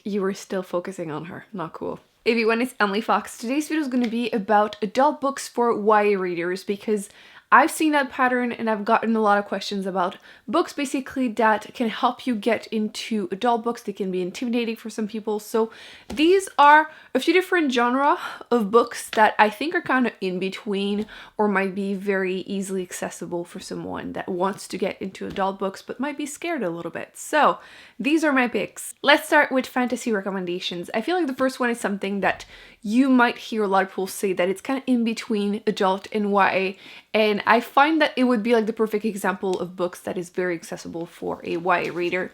You were still focusing on her. Not cool. Everyone, it's Emily Fox. Today's video is going to be about adult books for YA readers because I've seen that pattern and I've gotten a lot of questions about books basically that can help you get into adult books. They can be intimidating for some people. So these are a few different genre of books that I think are kind of in between or might be very easily accessible for someone that wants to get into adult books but might be scared a little bit. So these are my picks. Let's start with fantasy recommendations. I feel like the first one is something that you might hear a lot of people say that it's kind of in between adult and YA, and I find that it would be like the perfect example of books that is very accessible for a YA reader.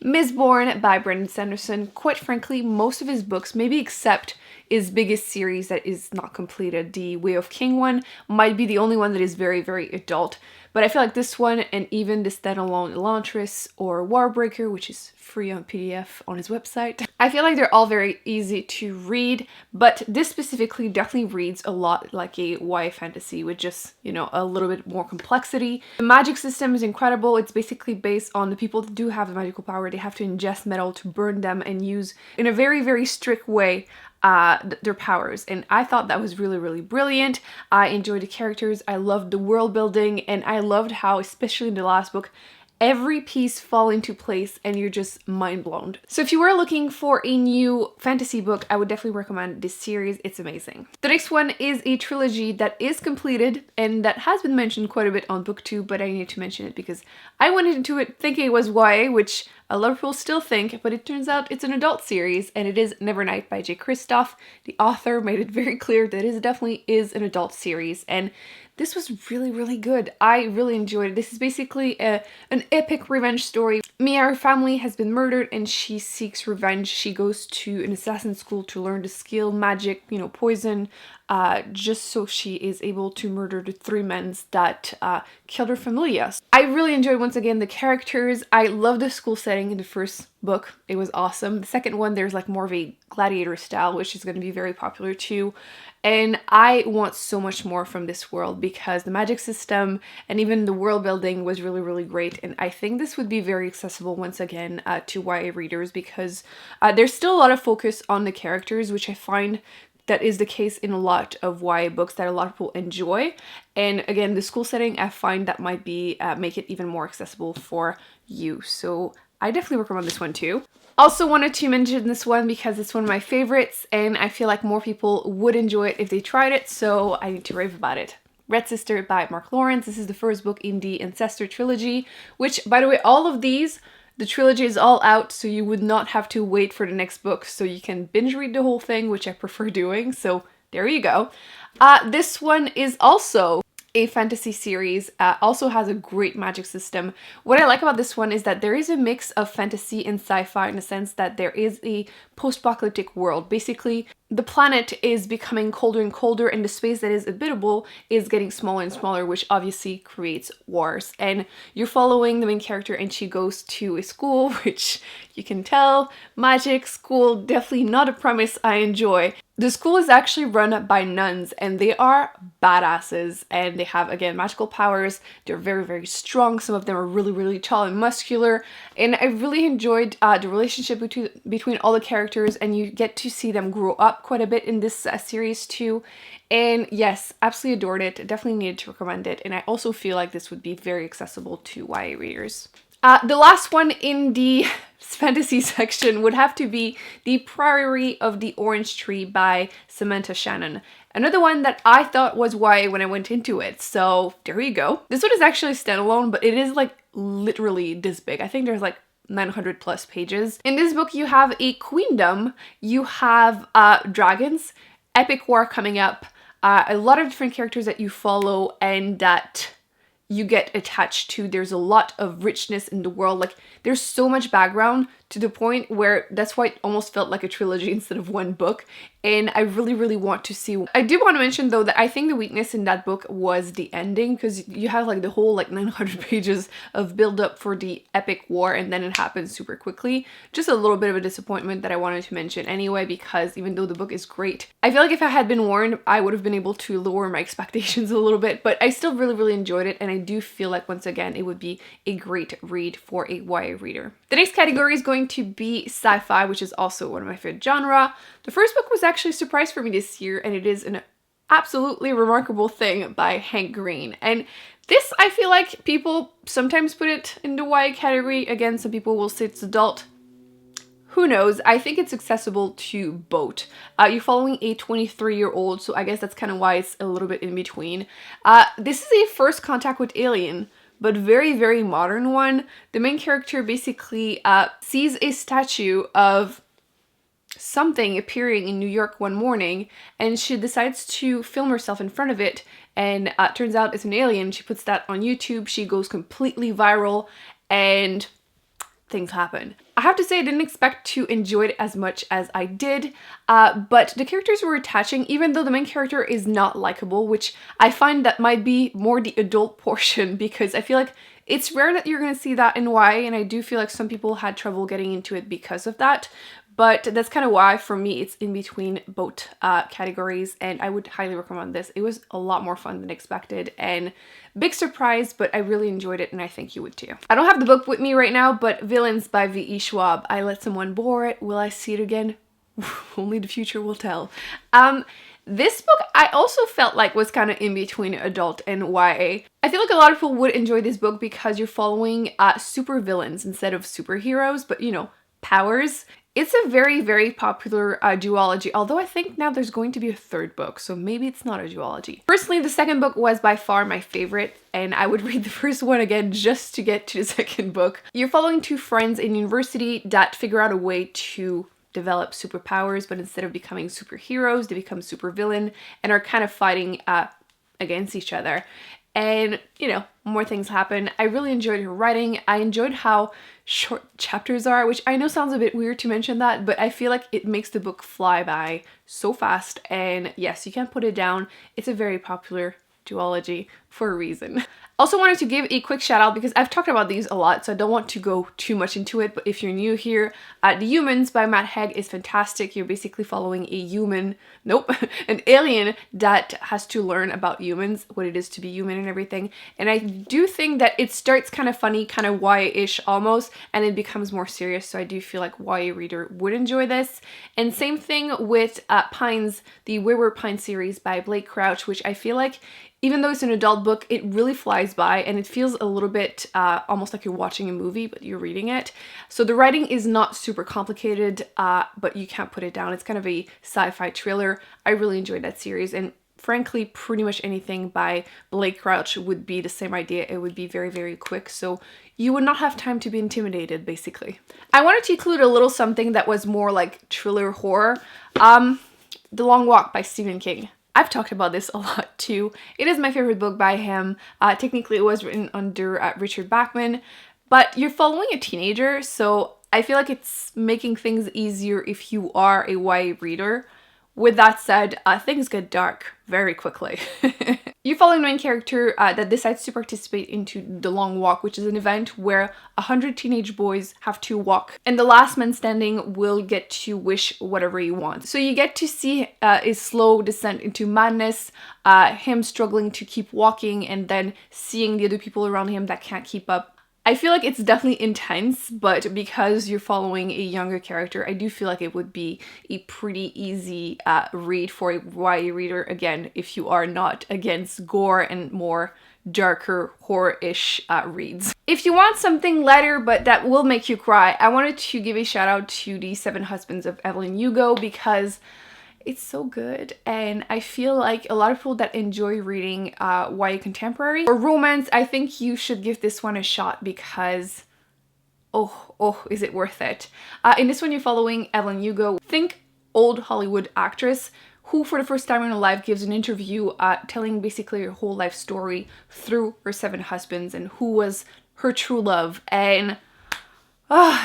Mistborn by Brandon Sanderson. Quite frankly, most of his books, maybe except his biggest series that is not completed, the Way of King one, might be the only one that is very, very adult. But I feel like this one and even the standalone Elantris or Warbreaker, which is free on PDF on his website, I feel like they're all very easy to read, but this specifically definitely reads a lot like a YA fantasy with just, you know, a little bit more complexity. The magic system is incredible. It's basically based on the people that do have the magical power. They have to ingest metal to burn them and use in a very, very strict way their powers, and I thought that was really, really brilliant. I enjoyed the characters, I loved the world building, and I loved how, especially in the last book, every piece fall into place and you're just mind blown. So if you were looking for a new fantasy book, I would definitely recommend this series. It's amazing. The next one is a trilogy that is completed and that has been mentioned quite a bit on BookTube, but I need to mention it because I went into it thinking it was YA, which a lot of people still think, but it turns out it's an adult series, and it is Nevernight by Jay Kristoff. The author made it very clear that it definitely is an adult series, and this was really, really good. I really enjoyed it. This is basically an epic revenge story. Mia, her family, has been murdered and she seeks revenge. She goes to an assassin school to learn the skill, magic, you know, poison, just so she is able to murder the three men that killed her familia. I really enjoyed, once again, the characters. I love the school setting in the first book. It was awesome. The second one, there's like more of a gladiator style, which is going to be very popular too. And I want so much more from this world because the magic system and even the world building was really, really great. And I think this would be very accessible, once again, to YA readers because there's still a lot of focus on the characters, which I find that is the case in a lot of YA books that a lot of people enjoy. And again, the school setting, I find that might be make it even more accessible for you. So I definitely recommend this one too. Also wanted to mention this one because it's one of my favorites and I feel like more people would enjoy it if they tried it, so I need to rave about it. Red Sister by Mark Lawrence. This is the first book in the Ancestor trilogy, which, by the way, all of these, the trilogy is all out, so you would not have to wait for the next book, so you can binge read the whole thing, which I prefer doing, so there you go. This one is also a fantasy series, also has a great magic system. What I like about this one is that there is a mix of fantasy and sci-fi in the sense that there is a post-apocalyptic world. Basically, the planet is becoming colder and colder and the space that is habitable is getting smaller and smaller, which obviously creates wars. And you're following the main character and she goes to a school, which you can tell, magic school, definitely not a premise I enjoy. The school is actually run by nuns and they are badasses and they have, again, magical powers. They're very, very strong. Some of them are really, really tall and muscular. And I really enjoyed the relationship between all the characters, and you get to see them grow up quite a bit in this series too. And yes, absolutely adored it. Definitely needed to recommend it. And I also feel like this would be very accessible to YA readers. The last one in the fantasy section would have to be The Priory of the Orange Tree by Samantha Shannon. Another one that I thought was YA when I went into it, so there you go. This one is actually standalone, but it is like literally this big. I think there's like 900 plus pages. In this book, you have a queendom, you have dragons, epic war coming up, a lot of different characters that you follow and that you get attached to. There's a lot of richness in the world. Like, there's so much background to the point where that's why it almost felt like a trilogy instead of one book. And I really, really want to see. I do want to mention though that I think the weakness in that book was the ending, because you have like the whole like 900 pages of build up for the epic war and then it happens super quickly. Just a little bit of a disappointment that I wanted to mention anyway, because even though the book is great, I feel like if I had been warned, I would have been able to lower my expectations a little bit, but I still really, really enjoyed it. And I do feel like, once again, it would be a great read for a YA reader. The next category is going going to be sci-fi, which is also one of my favorite genre. The first book was actually a surprise for me this year, and it is an absolutely remarkable thing by Hank Green. And this, I feel like people sometimes put it in the YA category. Again, some people will say it's adult. Who knows? I think it's accessible to both. You're following a 23-year-old, so I guess that's kind of why it's a little bit in between. This is a first contact with alien, but very, very modern one. The main character basically sees a statue of something appearing in New York one morning, and she decides to film herself in front of it, and turns out it's an alien. She puts that on YouTube, she goes completely viral, and things happen. I have to say I didn't expect to enjoy it as much as I did, but the characters were attaching, even though the main character is not likable, which I find that might be more the adult portion, because I feel like it's rare that you're going to see that in YA, and I do feel like some people had trouble getting into it because of that. But that's kind of why, for me, it's in between both categories, and I would highly recommend this. It was a lot more fun than expected, and big surprise, but I really enjoyed it, and I think you would too. I don't have the book with me right now, but Villains by V E Schwab. I let someone borrow it. Will I see it again? Only the future will tell. This book I also felt like was kind of in between adult and YA. I feel like a lot of people would enjoy this book because you're following super villains instead of superheroes, but you know, powers. It's a very, very popular duology, although I think now there's going to be a third book, so maybe it's not a duology. Personally, the second book was by far my favorite, and I would read the first one again just to get to the second book. You're following two friends in university that figure out a way to develop superpowers, but instead of becoming superheroes, they become supervillain and are kind of fighting against each other. And, you know, more things happen. I really enjoyed her writing. I enjoyed how short chapters are, which I know sounds a bit weird to mention that, but I feel like it makes the book fly by so fast. And yes, you can't put it down. It's a very popular duology for a reason. Also wanted to give a quick shout out because I've talked about these a lot, so I don't want to go too much into it, but if you're new here, The Humans by Matt Haig is fantastic. You're basically following a human, an alien that has to learn about humans, what it is to be human and everything. And I do think that it starts kind of funny, kind of YA-ish almost, and it becomes more serious, so I do feel like YA reader would enjoy this. And same thing with Pines, the Wayward Pine series by Blake Crouch, which I feel like even though it's an adult book, it really flies by and it feels a little bit almost like you're watching a movie, but you're reading it. So the writing is not super complicated, but you can't put it down. It's kind of a sci-fi thriller. I really enjoyed that series, and frankly, pretty much anything by Blake Crouch would be the same idea. It would be very, very quick, so you would not have time to be intimidated, basically. I wanted to include a little something that was more like thriller horror. The Long Walk by Stephen King. I've talked about this a lot too. It is my favorite book by him. Technically it was written under Richard Bachman, but you're following a teenager, so I feel like it's making things easier if you are a YA reader. With that said, things get dark very quickly. You're following the main character that decides to participate into the Long Walk, which is an event where 100 teenage boys have to walk, and the last man standing will get to wish whatever he wants. So you get to see a slow descent into madness, him struggling to keep walking, and then seeing the other people around him that can't keep up. I feel like it's definitely intense, but because you're following a younger character, I do feel like it would be a pretty easy read for a YA reader, again, if you are not against gore and more darker horror-ish reads. If you want something lighter but that will make you cry, I wanted to give a shout out to The 7 Husbands of Evelyn Hugo because it's so good, and I feel like a lot of people that enjoy reading YA contemporary or romance, I think you should give this one a shot because oh, is it worth it? In this one, you're following Evelyn Hugo. Think old Hollywood actress who for the first time in her life gives an interview telling basically her whole life story through her 7 husbands and who was her true love. And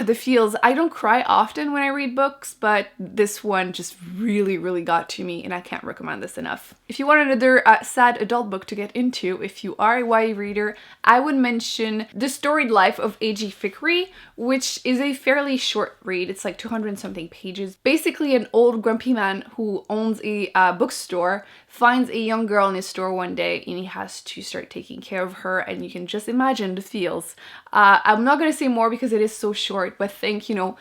the feels. I don't cry often when I read books, but this one just really, really got to me, and I can't recommend this enough. If you want another sad adult book to get into, if you are a YA reader, I would mention The Storied Life of A.G. Fikry, which is a fairly short read. It's like 200 and something pages. Basically, an old grumpy man who owns a bookstore finds a young girl in his store one day, and he has to start taking care of her, and you can just imagine the feels. I'm not going to say more because it is so short, but think, you know,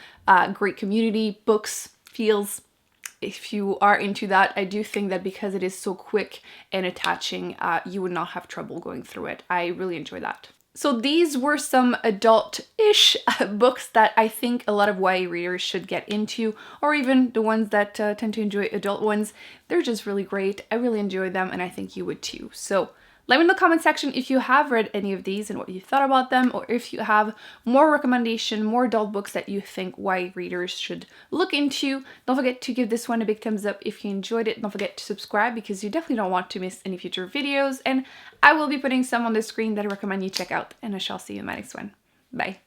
great community, books, feels. If you are into that, I do think that because it is so quick and attaching, you would not have trouble going through it. I really enjoy that. So these were some adult-ish books that I think a lot of YA readers should get into, or even the ones that tend to enjoy adult ones. They're just really great. I really enjoy them, and I think you would too. So let me know in the comment section if you have read any of these and what you thought about them, or if you have more recommendation, more adult books that you think YA readers should look into. Don't forget to give this one a big thumbs up if you enjoyed it. Don't forget to subscribe because you definitely don't want to miss any future videos, and I will be putting some on the screen that I recommend you check out, and I shall see you in my next one. Bye!